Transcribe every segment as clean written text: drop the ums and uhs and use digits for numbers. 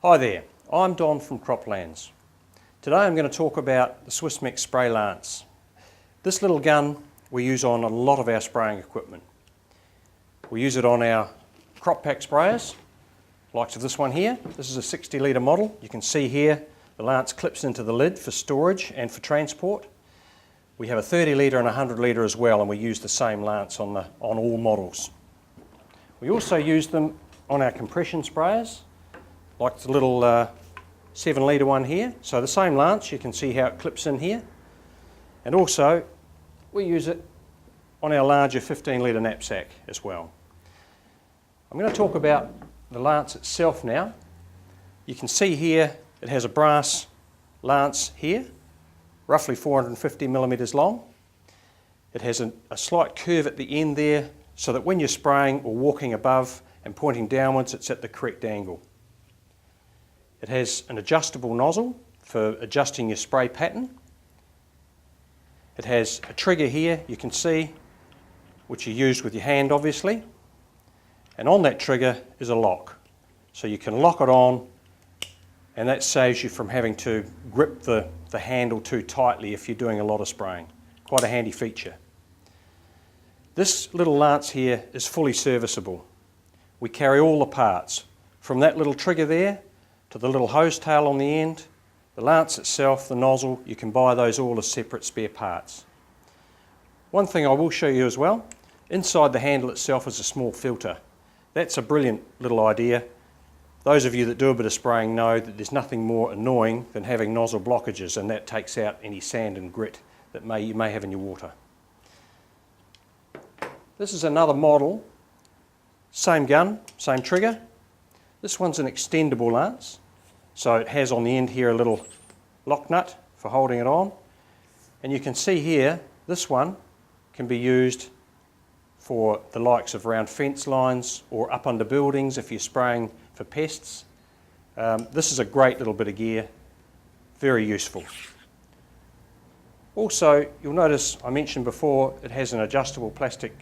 Hi there, I'm Don from Croplands. Today I'm going to talk about the Swiss Mix Spray Lance. This little gun we use on a lot of our spraying equipment. We use it on our crop pack sprayers, like this one here. This is a 60 litre model. You can see here the lance clips into the lid for storage and for transport. We have a 30 litre and a 100 litre as well, and we use the same lance on all models. We also use them on our compression sprayers, like the little 7 litre one here. So the same lance, you can see how it clips in here. And also we use it on our larger 15 litre knapsack as well. I'm going to talk about the lance itself now. You can see here it has a brass lance here, roughly 450 millimetres long. It has a slight curve at the end there, so that when you're spraying or walking above and pointing downwards, it's at the correct angle. It has an adjustable nozzle for adjusting your spray pattern. It has a trigger here, you can see, which you use with your hand obviously. And on that trigger is a lock. So you can lock it on, and that saves you from having to grip the handle too tightly if you're doing a lot of spraying. Quite a handy feature. This little lance here is fully serviceable. We carry all the parts, from that little trigger there to the little hose tail on the end, the lance itself, the nozzle. You can buy those all as separate spare parts. One thing I will show you as well, inside the handle itself is a small filter. That's a brilliant little idea. Those of you that do a bit of spraying know that there's nothing more annoying than having nozzle blockages, and that takes out any sand and grit that you may have in your water. This is another model, same gun, same trigger. This one's an extendable lance, so it has on the end here a little lock nut for holding it on. And you can see here, this one can be used for the likes of around fence lines or up under buildings if you're spraying for pests. This is a great little bit of gear, very useful. Also, you'll notice I mentioned before it has an adjustable plastic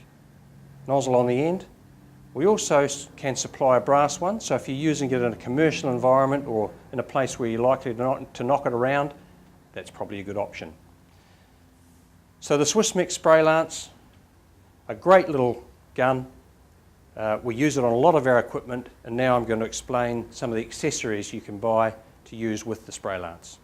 nozzle on the end. We also can supply a brass one, so if you're using it in a commercial environment or in a place where you're likely to knock it around, that's probably a good option. So the Swiss Mix Spray Lance, a great little gun. We use it on a lot of our equipment, and now I'm going to explain some of the accessories you can buy to use with the spray lance.